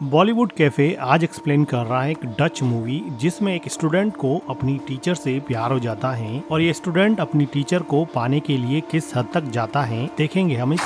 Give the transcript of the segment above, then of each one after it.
Bollywood cafe आज explain कर रहा है एक डच मूवी जिसमें एक स्टूडेंट को अपनी टीचर से प्यार हो जाता है और ये स्टूडेंट अपनी टीचर को पाने के लिए किस हद तक जाता है देखेंगे हम इस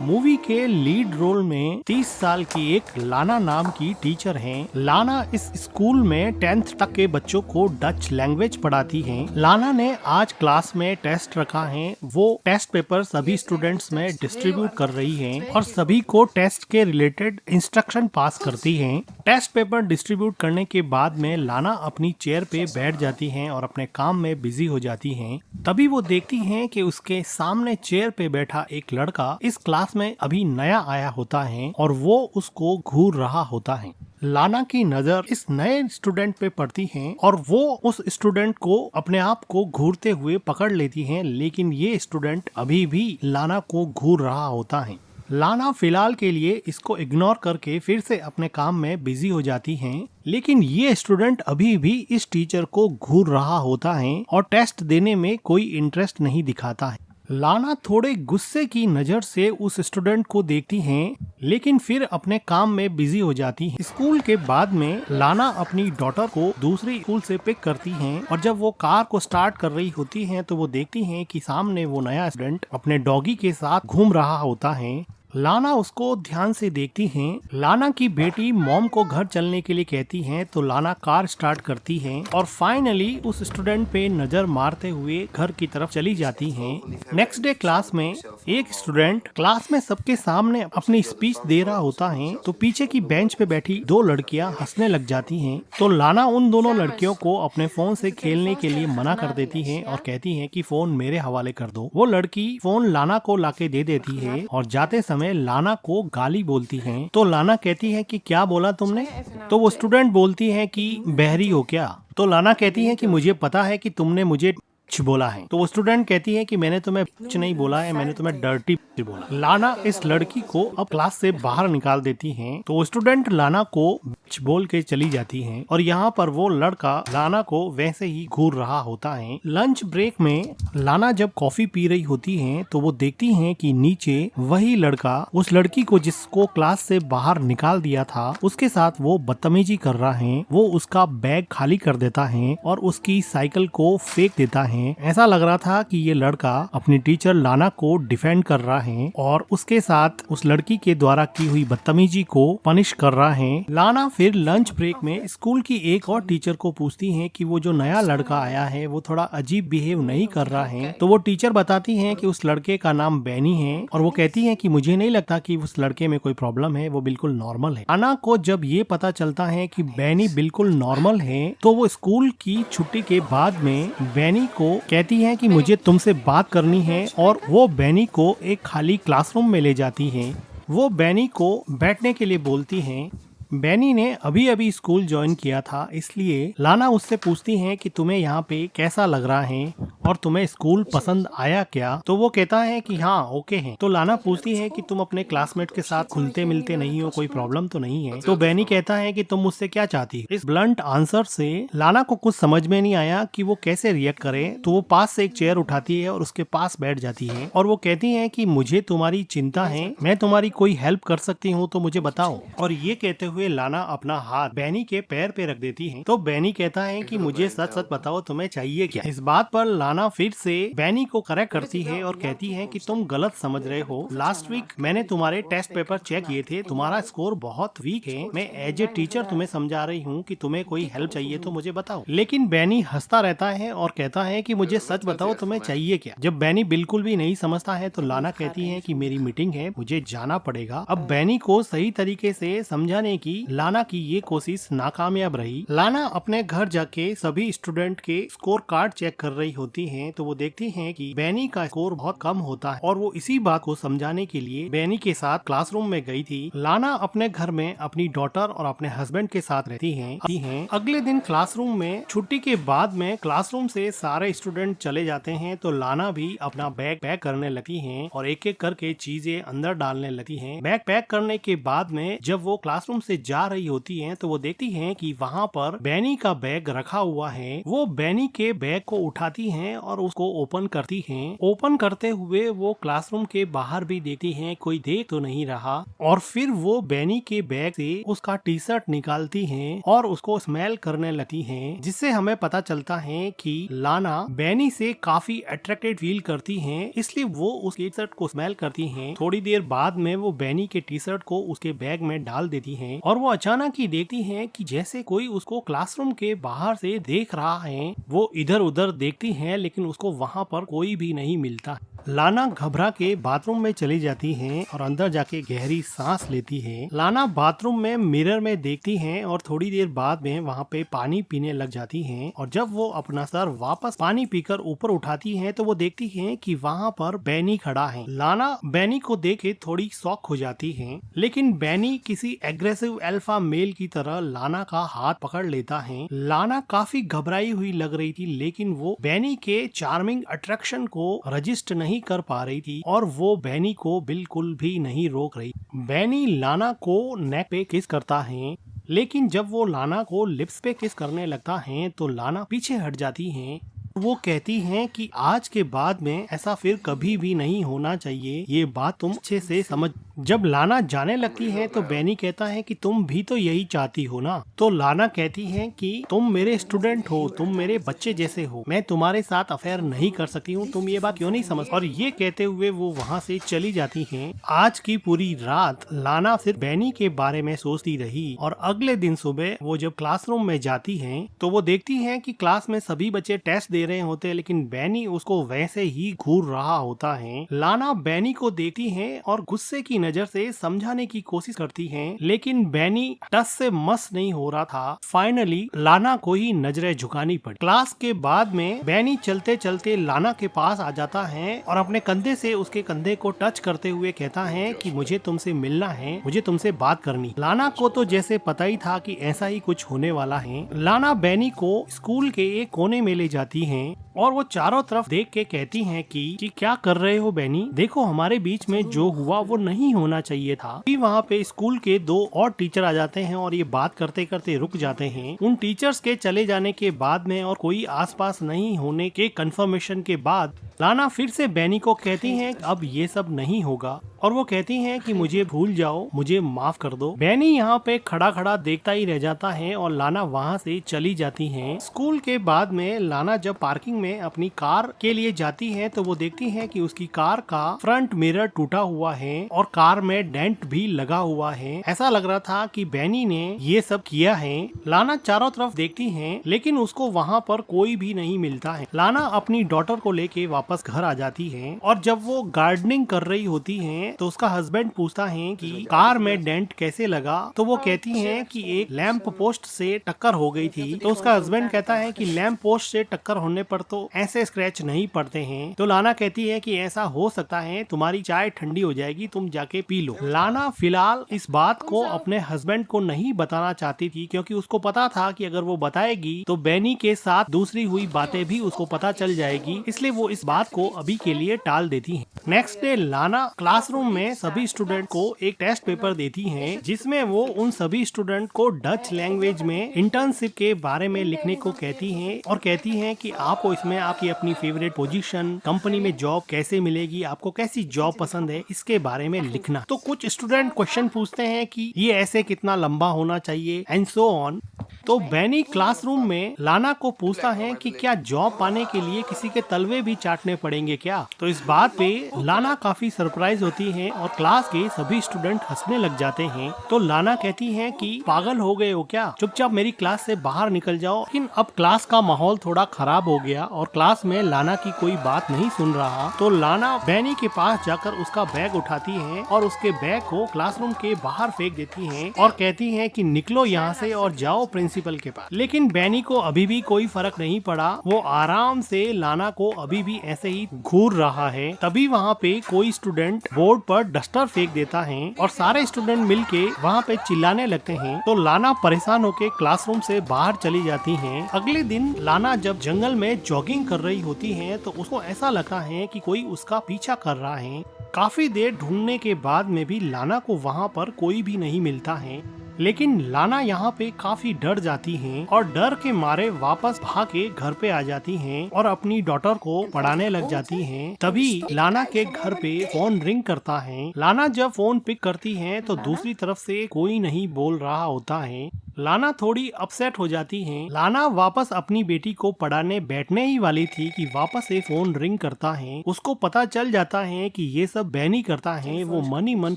मूवी के लीड रोल में 30 साल की एक लाना नाम की टीचर है। लाना इस स्कूल में 10th तक के बच्चों को डच लैंग्वेज पढ़ाती है। लाना ने आज क्लास में टेस्ट रखा है। वो टेस्ट पेपर सभी स्टूडेंट्स में डिस्ट्रीब्यूट कर रही है और सभी को टेस्ट के रिलेटेड इंस्ट्रक्शन पास करती हैं। टेस्ट पेपर डिस्ट्रीब्यूट करने के बाद में लाना अपनी चेयर पे बैठ जाती हैं और अपने काम में बिजी हो जाती हैं। तभी वो देखती हैं कि उसके सामने चेयर पे बैठा एक लड़का इस क्लास में अभी नया आया होता है और वो उसको घूर रहा होता है। लाना की नजर इस नए स्टूडेंट पे पड़ती है और वो उस स्टूडेंट को अपने आप को घूरते हुए पकड़ लेती है, लेकिन ये स्टूडेंट अभी भी लाना को घूर रहा होता है। लाना फिलहाल के लिए इसको इग्नोर करके फिर से अपने काम में बिजी हो जाती हैं, लेकिन ये स्टूडेंट अभी भी इस टीचर को घूर रहा होता है और टेस्ट देने में कोई इंटरेस्ट नहीं दिखाता है। लाना थोड़े गुस्से की नजर से उस स्टूडेंट को देखती हैं, लेकिन फिर अपने काम में बिजी हो जाती है। स्कूल के बाद में लाना अपनी डॉटर को दूसरी स्कूल से पिक करती हैं और जब वो कार को स्टार्ट कर रही होती हैं तो वो देखती हैं कि सामने वो नया स्टूडेंट अपने डॉगी के साथ घूम रहा होता है। लाना उसको ध्यान से देखती हैं। लाना की बेटी मॉम को घर चलने के लिए कहती हैं तो लाना कार स्टार्ट करती है और फाइनली उस स्टूडेंट पे नजर मारते हुए घर की तरफ चली जाती हैं। नेक्स्ट डे क्लास में एक स्टूडेंट क्लास में सबके सामने अपनी स्पीच दे रहा होता है तो पीछे की बेंच पे बैठी दो लड़कियां हंसने लग जाती हैं। तो लाना उन दोनों लड़कियों को अपने फोन से खेलने के लिए मना कर देती है और कहती है कि फोन मेरे हवाले कर दो। वो लड़की फोन लाना को लाके दे देती है और जाते समय लाना को गाली बोलती हैं। तो लाना कहती है कि क्या बोला तुमने? तो वो स्टूडेंट बोलती है कि बहरी हो क्या? तो लाना कहती है कि मुझे पता है कि तुमने मुझे बोला है। तो वो स्टूडेंट कहती है कि मैंने तुम्हें कुछ नहीं बोला है, मैंने तुम्हें डर्टी बोला। लाना इस लड़की को अब क्लास से बाहर निकाल देती हैं। तो वो स्टूडेंट लाना को बोल के चली जाती हैं और यहाँ पर वो लड़का लाना को वैसे ही घूर रहा होता है। लंच ब्रेक में लाना जब कॉफी पी रही होती है तो वो देखती हैं कि नीचे वही लड़का उस लड़की को जिसको क्लास से बाहर निकाल दिया था उसके साथ वो बदतमीजी कर रहा है। वो उसका बैग खाली कर देता है और उसकी साइकिल को फेंक देता है। ऐसा लग रहा था कि ये लड़का अपनी टीचर लाना को डिफेंड कर रहा है और उसके साथ उस लड़की के द्वारा की हुई बदतमीजी को पनिश कर रहा है। लाना फिर लंच ब्रेक में स्कूल की एक और टीचर को पूछती है कि वो जो नया लड़का आया है वो थोड़ा अजीब बिहेव नहीं कर रहा है। तो वो टीचर बताती है कि उस लड़के का नाम बैनी है और वो कहती है कि मुझे नहीं लगता कि उस लड़के में कोई प्रॉब्लम है, वो बिल्कुल नॉर्मल है। लाना को जब ये पता चलता है कि बैनी बिल्कुल नॉर्मल है तो वो स्कूल की छुट्टी के बाद में बैनी को कहती है कि मुझे तुमसे बात करनी है और वो बैनी को एक खाली क्लासरूम में ले जाती है। वो बैनी को बैठने के लिए बोलती है। बैनी ने अभी अभी स्कूल ज्वाइन किया था, इसलिए लाना उससे पूछती है कि तुम्हें यहाँ पे कैसा लग रहा है और तुम्हें स्कूल पसंद आया क्या? तो वो कहता है कि हाँ ओके है। तो लाना पूछती है कि तुम अपने क्लासमेट के साथ खुलते मिलते नहीं हो, कोई प्रॉब्लम तो नहीं है? तो बैनी कहता है कि तुम मुझसे क्या चाहती हो? इस ब्लंट आंसर से लाना को कुछ समझ में नहीं आया कि वो कैसे रिएक्ट करे। तो वो पास से एक चेयर उठाती है और उसके पास बैठ जाती है और वो कहती है कि मुझे तुम्हारी चिंता है, मैं तुम्हारी कोई हेल्प कर सकती हूँ तो मुझे बताओ। और ये कहते हुए लाना अपना हाथ बैनी के पैर पे रख देती है। तो बैनी कहता है कि मुझे सच सच बताओ तुम्हें चाहिए क्या? इस बात पर लाना फिर से बैनी को करेक्ट करती है और कहती है कि तुम गलत समझ रहे हो। लास्ट वीक मैंने तुम्हारे टेस्ट पेपर चेक किए थे, तुम्हारा स्कोर बहुत वीक है। मैं एज ए टीचर तुम्हें समझा रही हूँ कि तुम्हें कोई हेल्प चाहिए तो मुझे बताओ। लेकिन बैनी हंसता रहता है और कहता है कि मुझे सच बताओ तुम्हें चाहिए क्या? जब बैनी बिल्कुल भी नहीं समझता है तो लाना कहती है कि मेरी मीटिंग है, मुझे जाना पड़ेगा। अब बैनी को सही तरीके से समझाने की लाना की ये कोशिश नाकामयाब रही। लाना अपने घर जाके सभी स्टूडेंट के स्कोर कार्ड चेक कर रही होती हैं तो वो देखती हैं कि बैनी का स्कोर बहुत कम होता है और वो इसी बात को समझाने के लिए बैनी के साथ क्लासरूम में गई थी। लाना अपने घर में अपनी डॉटर और अपने हस्बैंड के साथ रहती हैं। अगले दिन क्लासरूम में छुट्टी के बाद में क्लासरूम से सारे स्टूडेंट चले जाते हैं तो लाना भी अपना बैग पैक करने लगती है और एक एक करके चीजें अंदर डालने लगती है। बैग पैक करने के बाद में जब वो क्लासरूम से जा रही होती हैं तो वो देखती हैं कि वहाँ पर बैनी का बैग रखा हुआ है। वो बैनी के बैग को उठाती हैं और उसको ओपन करती हैं। ओपन करते हुए वो क्लासरूम के बाहर भी देखती हैं कोई देख तो नहीं रहा, और फिर वो बैनी के बैग से उसका टी शर्ट निकालती हैं और उसको स्मेल करने लगती हैं, जिससे हमें पता चलता है कि लाना बैनी से काफी अट्रैक्टेड फील करती हैं, इसलिए वो उस टी शर्ट को स्मेल करती हैं। थोड़ी देर बाद में वो बैनी के टी शर्ट को उसके बैग में डाल देती हैं और वो अचानक ही देखती हैं कि जैसे कोई उसको क्लासरूम के बाहर से देख रहा है। वो इधर उधर देखती हैं लेकिन उसको वहाँ पर कोई भी नहीं मिलता। लाना घबरा के बाथरूम में चली जाती हैं और अंदर जाके गहरी सांस लेती है। लाना बाथरूम में मिरर में देखती हैं और थोड़ी देर बाद में वहाँ पे पानी पीने लग जाती हैं, और जब वो अपना सर वापस पानी पीकर ऊपर उठाती हैं तो वो देखती हैं कि वहाँ पर बैनी खड़ा है। लाना बैनी को देख के थोड़ी शॉक हो जाती है, लेकिन बैनी किसी एग्रेसिव अल्फा मेल की तरह लाना का हाथ पकड़ लेता है। लाना काफी घबराई हुई लग रही थी, लेकिन वो बैनी के चार्मिंग अट्रैक्शन को रजिस्ट नहीं कर पा रही थी और वो बैनी को बिल्कुल भी नहीं रोक रही। बैनी लाना को नेक पे किस करता है, लेकिन जब वो लाना को लिप्स पे किस करने लगता है तो लाना पीछे हट जाती है। वो कहती हैं कि आज के बाद में ऐसा फिर कभी भी नहीं होना चाहिए, ये बात तुम अच्छे से समझ। जब लाना जाने लगती है तो बैनी कहता है कि तुम भी तो यही चाहती हो ना। तो लाना कहती है कि तुम मेरे स्टूडेंट हो, तुम मेरे बच्चे जैसे हो, मैं तुम्हारे साथ अफेयर नहीं कर सकती हूँ, तुम ये बात क्यों नहीं समझ। और ये कहते हुए वो वहाँ से चली जाती हैं। आज की पूरी रात लाना सिर्फ बैनी के बारे में सोचती रही, और अगले दिन सुबह वो जब क्लासरूम में जाती है तो वो देखती है कि क्लास में सभी बच्चे टेस्ट दे रहे होते हैं, लेकिन बैनी उसको वैसे ही घूर रहा होता है। लाना बैनी को देखती है और गुस्से की नजर से समझाने की कोशिश करती है, लेकिन बैनी टस से मस नहीं हो रहा था। फाइनली लाना को ही नजरें झुकानी पड़ी। क्लास के बाद में बैनी चलते चलते लाना के पास आ जाता है और अपने कंधे से उसके कंधे को टच करते हुए कहता है कि मुझे तुमसे मिलना है, मुझे तुमसे बात करनी। लाना को तो जैसे पता ही था कि ऐसा ही कुछ होने वाला है। लाना बैनी को स्कूल के एक कोने में ले जाती है और वो चारों तरफ देख के कहती हैं कि क्या कर रहे हो बैनी, देखो हमारे बीच में जो हुआ वो नहीं होना चाहिए था। फिर वहाँ पे स्कूल के दो और टीचर आ जाते हैं और ये बात करते करते रुक जाते हैं। उन टीचर्स के चले जाने के बाद में और कोई आसपास नहीं होने के कंफर्मेशन के बाद लाना फिर से बैनी को कहती हैं अब ये सब नहीं होगा, और वो कहती हैं कि मुझे भूल जाओ, मुझे माफ कर दो। बैनी यहाँ पे खड़ा खड़ा देखता ही रह जाता है और लाना वहाँ से चली जाती है। स्कूल के बाद में लाना जब पार्किंग में अपनी कार के लिए जाती है तो वो देखती है कि उसकी कार का फ्रंट मिरर टूटा हुआ है और कार में डेंट भी लगा हुआ है। ऐसा लग रहा था कि बैनी ने ये सब किया है। लाना चारों तरफ देखती है लेकिन उसको वहाँ पर कोई भी नहीं मिलता है। लाना अपनी डॉटर को लेके वापस घर आ जाती है और जब वो गार्डनिंग कर रही होती है तो उसका हस्बैंड पूछता है कि कार में डेंट कैसे लगा, तो वो कहती है कि एक लैंप पोस्ट से टक्कर हो गई थी। तो उसका हस्बैंड कहता है कि लैंप पोस्ट से टक्कर होने पर तो ऐसे स्क्रैच नहीं पड़ते हैं। तो लाना कहती है कि ऐसा हो सकता है, तुम्हारी चाय ठंडी हो जाएगी, तुम जाके पी लो। लाना फिलहाल इस बात को अपने हस्बैंड को नहीं बताना चाहती थी क्योंकि उसको पता था कि अगर वो बताएगी तो बैनी के साथ दूसरी हुई बातें भी उसको पता चल जाएगी, इसलिए वो इस बात को अभी के लिए टाल देती है। नेक्स्ट डे लाना क्लासरूम में सभी स्टूडेंट को एक टेस्ट पेपर देती हैं जिसमें वो उन सभी स्टूडेंट को डच लैंग्वेज में इंटर्नशिप के बारे में लिखने को कहती हैं और कहती हैं कि आपको इसमें आपकी अपनी फेवरेट पोजीशन, कंपनी में जॉब कैसे मिलेगी, आपको कैसी जॉब पसंद है, इसके बारे में लिखना। तो कुछ स्टूडेंट क्वेश्चन पूछते हैं कि ये ऐसे कितना लंबा होना चाहिए एंड सो ऑन। तो बैनी क्लासरूम में लाना को पूछता है कि क्या जॉब पाने के लिए किसी के तलवे भी चाटने पड़ेंगे क्या। तो इस बात पे लाना काफी सरप्राइज होती है और क्लास के सभी स्टूडेंट हंसने लग जाते हैं। तो लाना कहती है कि पागल हो गए हो क्या, चुपचाप मेरी क्लास से बाहर निकल जाओ। लेकिन अब क्लास का माहौल थोड़ा खराब हो गया और क्लास में लाना की कोई बात नहीं सुन रहा। तो लाना बैनी के पास जाकर उसका बैग उठाती है और उसके बैग को क्लासरूम के बाहर फेंक देती है और कहती है कि निकलो यहाँ से और जाओ प्रिंसिपल के पास। लेकिन बैनी को अभी भी कोई फर्क नहीं पड़ा, वो आराम से लाना को अभी भी ऐसे ही घूर रहा है। तभी वहाँ पे कोई स्टूडेंट बोर्ड पर डस्टर फेंक देता है और सारे स्टूडेंट मिलके वहाँ पे चिल्लाने लगते हैं। तो लाना परेशान होके क्लासरूम से बाहर चली जाती है। अगले दिन लाना जब जंगल में जॉगिंग कर रही होती है तो उसको ऐसा लगता है कि कोई उसका पीछा कर रहा है। काफी देर ढूंढने के बाद में भी लाना को वहाँ पर कोई भी नहीं मिलता है। लेकिन लाना यहाँ पे काफी डर जाती हैं और डर के मारे वापस भाग के घर पे आ जाती हैं और अपनी डॉटर को पढ़ाने लग जाती हैं। तभी लाना के घर पे फोन रिंग करता है। लाना जब फोन पिक करती है तो दूसरी तरफ से कोई नहीं बोल रहा होता है। लाना थोड़ी अपसेट हो जाती है। लाना वापस अपनी बेटी को पढ़ाने बैठने ही वाली थी कि वापस से फोन रिंग करता है। उसको पता चल जाता है कि ये सब बैनी करता है। वो मन ही मन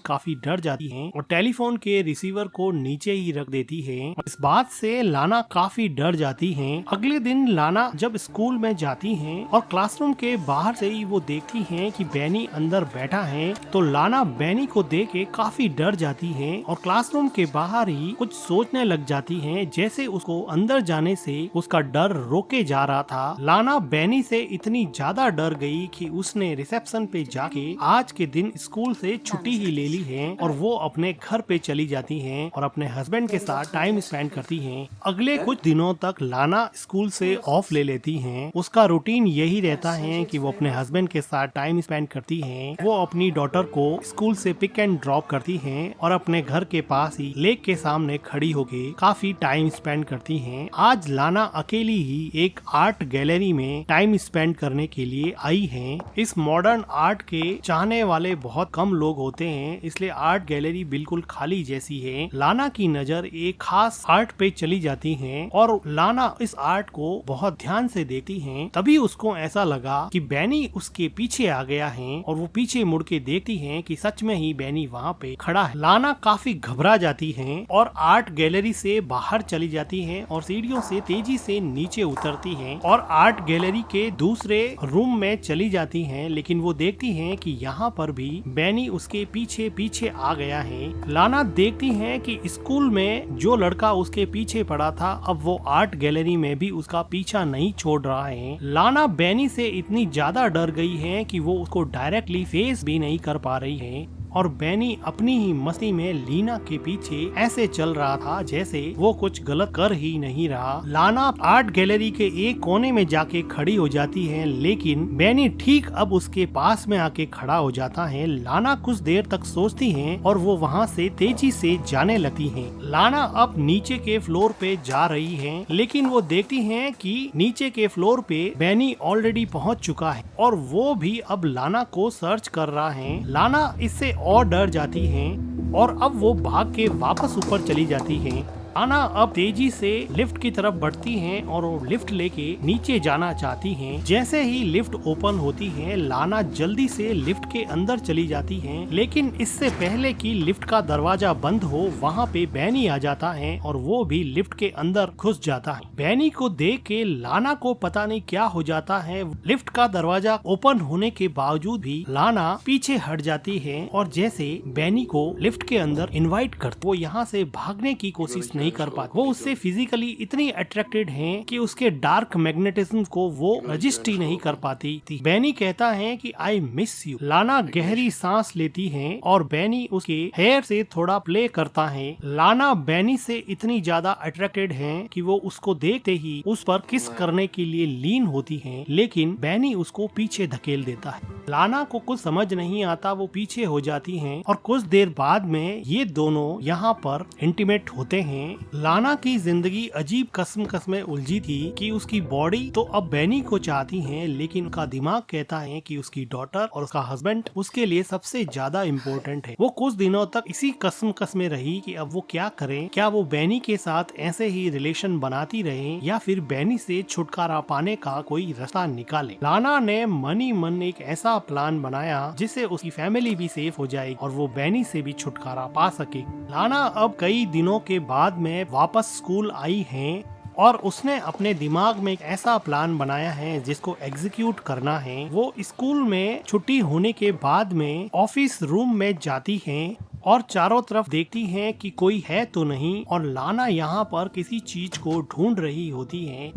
काफी डर जाती है और टेलीफोन के रिसीवर को नीचे ही रख देती है। इस बात से लाना काफी डर जाती है। अगले दिन लाना जब स्कूल में जाती है और क्लासरूम के बाहर से ही वो देखती है कि बैनी अंदर बैठा है, तो लाना बैनी को देख के काफी डर जाती है और क्लासरूम के बाहर ही कुछ सोचने लग जाती है, जैसे उसको अंदर जाने से उसका डर रोके जा रहा था। लाना बैनी से इतनी ज्यादा डर गई कि उसने रिसेप्शन पे जाके आज के दिन स्कूल से छुट्टी ही ले ली है और वो अपने घर पे चली जाती है और अपने हस्बैंड के साथ टाइम स्पेंड करती है। अगले कुछ दिनों तक लाना स्कूल से ऑफ ले लेती है। उसका रूटीन यही रहता है कि वो अपने हस्बैंड के साथ टाइम स्पेंड करती है। वो अपनी डॉटर को स्कूल से पिक एंड ड्रॉप करती है और अपने घर के पास ही लेक के सामने खड़ी होके काफी टाइम स्पेंड करती हैं। आज लाना अकेली ही एक आर्ट गैलरी में टाइम स्पेंड करने के लिए आई है। इस मॉडर्न आर्ट के चाहने वाले बहुत कम लोग होते हैं, इसलिए आर्ट गैलरी बिल्कुल खाली जैसी है। लाना की नजर एक खास आर्ट पे चली जाती है और लाना इस आर्ट को बहुत ध्यान से देखती है। तभी उसको ऐसा लगा कि बैनी उसके पीछे आ गया है और वो पीछे मुड़ के देखती है कि सच में ही बैनी वहाँ पे खड़ा है। लाना काफी घबरा जाती है और आर्ट गैलरी से बाहर चली जाती है और सीढ़ियों से तेजी से नीचे उतरती है और आर्ट गैलरी के दूसरे रूम में चली जाती है। लेकिन वो देखती है कि यहाँ पर भी बैनी उसके पीछे पीछे आ गया है। लाना देखती है कि स्कूल में जो लड़का उसके पीछे पड़ा था, अब वो आर्ट गैलरी में भी उसका पीछा नहीं छोड़ रहा है। लाना बैनी से इतनी ज्यादा डर गई है कि वो उसको डायरेक्टली फेस भी नहीं कर पा रही है और बैनी अपनी ही मस्ती में लीना के पीछे ऐसे चल रहा था जैसे वो कुछ गलत कर ही नहीं रहा। लाना आर्ट गैलरी के एक कोने में जाके खड़ी हो जाती है, लेकिन बैनी ठीक अब उसके पास में आके खड़ा हो जाता है। लाना कुछ देर तक सोचती है और वो वहाँ से तेजी से जाने लगती है। लाना अब नीचे के फ्लोर पे जा रही है, लेकिन वो देखती है कि नीचे के फ्लोर पे बैनी ऑलरेडी पहुँच चुका है और वो भी अब लाना को सर्च कर रहा है। लाना इससे और डर जाती हैं और अब वो भाग के वापस ऊपर चली जाती हैं। लाना अब तेजी से लिफ्ट की तरफ बढ़ती हैं और वो लिफ्ट लेके नीचे जाना चाहती हैं। जैसे ही लिफ्ट ओपन होती है, लाना जल्दी से लिफ्ट के अंदर चली जाती है, लेकिन इससे पहले कि लिफ्ट का दरवाजा बंद हो, वहाँ पे बैनी आ जाता है और वो भी लिफ्ट के अंदर घुस जाता है। बैनी को देख के लाना को पता नहीं क्या हो जाता है। लिफ्ट का दरवाजा ओपन होने के बावजूद भी लाना पीछे हट जाती है और जैसे बैनी को लिफ्ट के अंदर इनवाइट कर, वो यहाँ से भागने की कोशिश नहीं कर पाती। वो उससे फिजिकली इतनी अट्रैक्टेड हैं कि उसके डार्क मैग्नेटिज्म को वो रजिस्ट ही नहीं कर पाती थी। बैनी कहता है कि आई मिस यू। लाना गहरी सांस लेती है और बैनी उसके हेयर से थोड़ा प्ले करता है। लाना बैनी से इतनी ज्यादा अट्रैक्टेड है कि वो उसको देखते ही उस पर किस करने के लिए लीन होती है, लेकिन बैनी उसको पीछे धकेल देता है। लाना को कुछ समझ नहीं आता, वो पीछे हो जाती हैं और कुछ देर बाद में ये दोनों यहाँ पर इंटीमेट होते हैं। लाना की जिंदगी अजीब कस्म में उलझी थी कि उसकी बॉडी तो अब बैनी को चाहती है, लेकिन उसका दिमाग कहता है कि उसकी डॉटर और उसका हस्बैंड उसके लिए सबसे ज्यादा इम्पोर्टेंट है। वो कुछ दिनों तक इसी कस्म में रही कि अब वो क्या करे। क्या वो बैनी के साथ ऐसे ही रिलेशन बनाती रहे या फिर बैनी से छुटकारा पाने का कोई रास्ता निकाले। लाना ने मन ही मन एक ऐसा प्लान बनाया जिससे उसकी फैमिली भी सेफ हो जाएगी और वो बैनी से भी छुटकारा पा सके। लाना अब कई दिनों के बाद में वापस स्कूल आई है और उसने अपने दिमाग में एक ऐसा प्लान बनाया है जिसको एग्जीक्यूट करना है। वो स्कूल में छुट्टी होने के बाद में ऑफिस रूम में जाती है और चारों तरफ देखती हैं कि कोई है तो नहीं, और लाना यहाँ पर किसी चीज को ढूंढ रही होती है।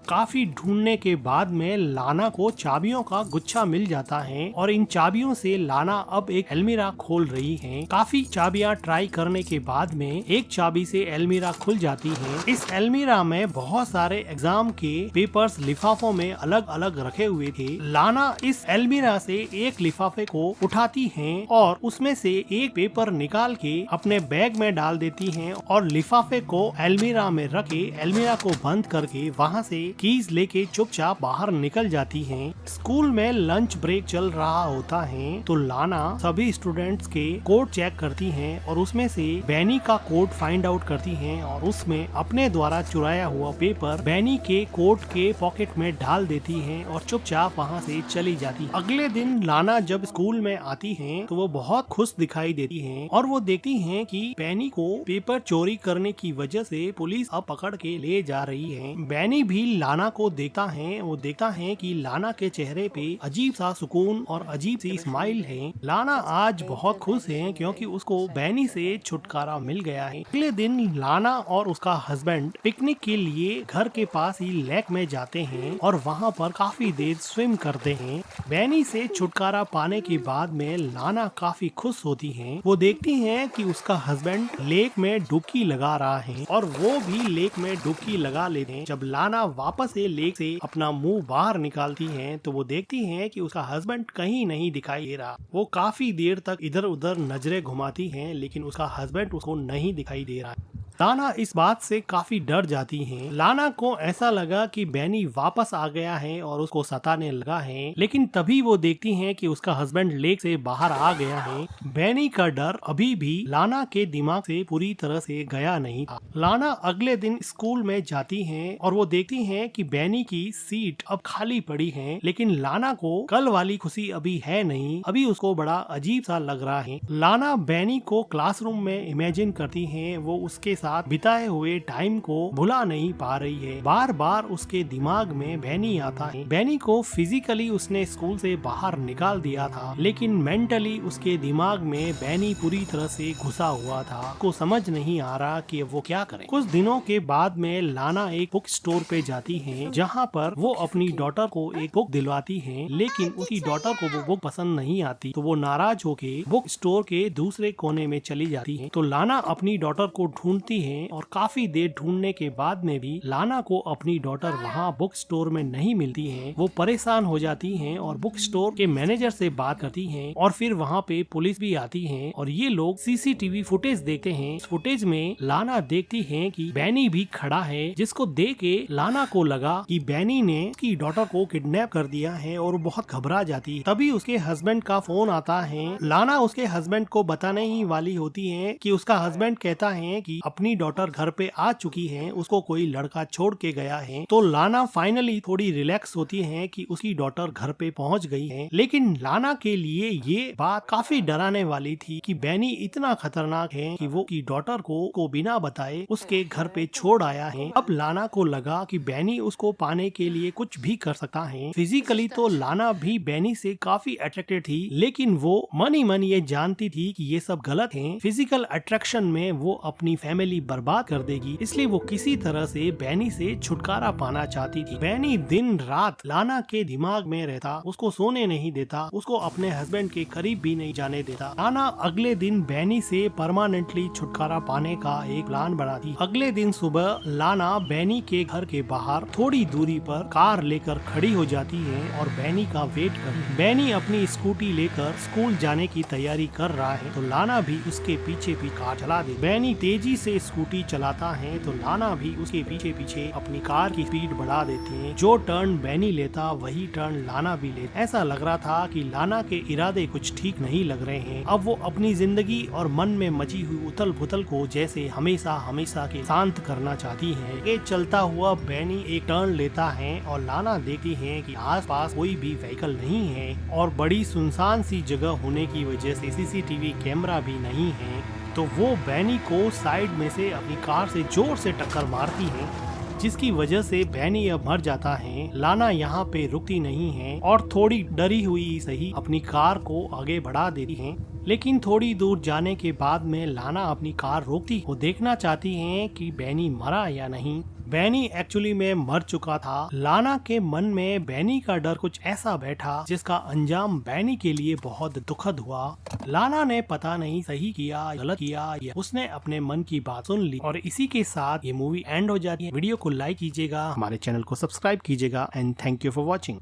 काफी ढूंढने के बाद में लाना को चाबियों का गुच्छा मिल जाता है और इन चाबियों से लाना अब एक अलमीरा खोल रही है। काफी चाबियां ट्राई करने के बाद में एक चाबी से अलमीरा खुल जाती है। इस अलमीरा में बहुत सारे एग्जाम के पेपर्स लिफाफों में अलग अलग रखे हुए थे। लाना इस अलमीरा से एक लिफाफे को उठाती है और उसमें से एक पेपर निकाल के अपने बैग में डाल देती है और लिफाफे को अलमीरा में रख के अलमीरा को बंद करके वहाँ से कीज लेके चुपचाप बाहर निकल जाती है। स्कूल में लंच ब्रेक चल रहा होता है तो लाना सभी स्टूडेंट्स के कोड चेक करती है और उसमें से बैनी का कोड फाइंड आउट करती है और उसमें अपने द्वारा चुराया हुआ पेपर बैनी के कोट के पॉकेट में डाल देती है और चुपचाप वहाँ से चली जाती है। अगले दिन लाना जब स्कूल में आती है तो वो बहुत खुश दिखाई देती है और वो देखती है कि बैनी को पेपर चोरी करने की वजह से पुलिस अब पकड़ के ले जा रही है। बैनी भी लाना को देखता है। वो देखता है कि लाना के चेहरे पे अजीब सा सुकून और अजीब सी स्माइल है। लाना आज बहुत खुश है क्योंकि उसको बैनी से छुटकारा मिल गया है। अगले दिन लाना और उसका हस्बैंड पिकनिक के लिए घर के पास ही लेक में जाते हैं और वहाँ पर काफी देर स्विम करते हैं। बैनी से छुटकारा पाने के बाद में लाना काफी खुश होती है। वो देखती है कि उसका हस्बैंड लेक में डुबकी लगा रहा है और वो भी लेक में डुबकी लगा लेते हैं। जब लाना वापस से लेक से अपना मुंह बाहर निकालती है तो वो देखती है कि उसका हस्बैंड कहीं नहीं दिखाई दे रहा। वो काफी देर तक इधर उधर नजरें घुमाती है लेकिन उसका हस्बैंड उसको नहीं दिखाई दे रहा है। लाना इस बात से काफी डर जाती है। लाना को ऐसा लगा कि बैनी वापस आ गया है और उसको सताने लगा है, लेकिन तभी वो देखती है कि उसका हस्बैंड लेक से बाहर आ गया है। बैनी का डर अभी भी लाना के दिमाग से पूरी तरह से गया नहीं था। लाना अगले दिन स्कूल में जाती है और वो देखती है कि बैनी की सीट अब खाली पड़ी है, लेकिन लाना को कल वाली खुशी अभी है नहीं। अभी उसको बड़ा अजीब सा लग रहा है। लाना बैनी को क्लासरूम में इमेजिन करती है। वो उसके साथ बिताए हुए टाइम को भुला नहीं पा रही है। बार बार उसके दिमाग में बैनी आता है। बैनी को फिजिकली उसने स्कूल से बाहर निकाल दिया था, लेकिन मेंटली उसके दिमाग में बैनी पूरी तरह से घुसा हुआ था। को समझ नहीं आ रहा कि वो क्या करे। कुछ दिनों के बाद में लाना एक बुक स्टोर पे जाती है, जहाँ पर वो अपनी डॉटर को एक बुक दिलवाती है, लेकिन उसकी डॉटर को वो बुक पसंद नहीं आती। तो वो नाराज होके बुक स्टोर के दूसरे कोने में चली जाती है। तो लाना अपनी डॉटर को ढूंढती है और काफी देर ढूंढने के बाद में भी लाना को अपनी डॉटर वहाँ बुक स्टोर में नहीं मिलती है। वो परेशान हो जाती है और बुक स्टोर के मैनेजर से बात करती है और फिर वहाँ पे पुलिस भी आती है और ये लोग सीसीटीवी फुटेज देखते हैं। इस फुटेज में लाना देखती है कि बैनी भी खड़ा है, जिसको देख के लाना को लगा कि बैनी ने उसकी डॉटर को किडनैप कर दिया है और बहुत घबरा जाती है। तभी उसके हस्बैंड का फोन आता है। लाना उसके हस्बैंड को बताने ही वाली होती है कि उसका हस्बैंड कहता है कि अपनी डॉटर घर पे आ चुकी है, उसको कोई लड़का छोड़ के गया है। तो लाना फाइनली थोड़ी रिलैक्स होती है कि उसकी डॉटर घर पे पहुंच गई है, लेकिन लाना के लिए ये बात काफी डराने वाली थी कि बैनी इतना खतरनाक है कि वो की डॉटर को बिना बताए उसके घर पे छोड़ आया है। अब लाना को लगा कि बैनी उसको पाने के लिए कुछ भी कर सकता है। फिजिकली तो लाना भी बैनी से काफी अट्रैक्टेड थी, लेकिन वो मन ही मन ये जानती थी कि ये सब गलत है। फिजिकल अट्रैक्शन में वो अपनी फैमिली बर्बाद कर देगी, इसलिए वो किसी तरह से बैनी से छुटकारा पाना चाहती थी। बैनी दिन रात लाना के दिमाग में रहता, उसको सोने नहीं देता, उसको अपने हस्बैंड के करीब भी नहीं जाने देता। लाना अगले दिन बैनी से परमानेंटली छुटकारा पाने का एक प्लान बनाती। अगले दिन सुबह लाना बैनी के घर के बाहर थोड़ी दूरी पर कार लेकर खड़ी हो जाती है और बैनी का वेट कर। बैनी अपनी स्कूटी लेकर स्कूल जाने की तैयारी कर रहा है तो लाना भी उसके पीछे कार चला दे। बैनी तेजी से स्कूटी चलाता है तो लाना भी उसके पीछे पीछे अपनी कार की स्पीड बढ़ा देती है। जो टर्न बैनी लेता वही टर्न लाना भी लेता। ऐसा लग रहा था कि लाना के इरादे कुछ ठीक नहीं लग रहे हैं। अब वो अपनी जिंदगी और मन में मची हुई उथल पुथल को जैसे हमेशा हमेशा के शांत करना चाहती है। ये चलता हुआ बैनी एक टर्न लेता है और लाना देखती है कि आसपास कोई भी व्हीकल नहीं है और बड़ी सुनसान सी जगह होने की वजह से सीसीटीवी कैमरा भी नहीं है। तो वो बैनी को साइड में से अपनी कार से जोर से टक्कर मारती है, जिसकी वजह से बैनी अब मर जाता है। लाना यहाँ पे रुकती नहीं है और थोड़ी डरी हुई सही अपनी कार को आगे बढ़ा देती है, लेकिन थोड़ी दूर जाने के बाद में लाना अपनी कार रोकती। वो देखना चाहती है कि बैनी मरा या नहीं। बैनी एक्चुअली में मर चुका था। लाना के मन में बैनी का डर कुछ ऐसा बैठा जिसका अंजाम बैनी के लिए बहुत दुखद हुआ। लाना ने पता नहीं सही किया गलत किया, या उसने अपने मन की बात सुन ली। और इसी के साथ ये मूवी एंड हो जाती है। वीडियो को लाइक कीजिएगा, हमारे चैनल को सब्सक्राइब कीजिएगा and thank you for watching.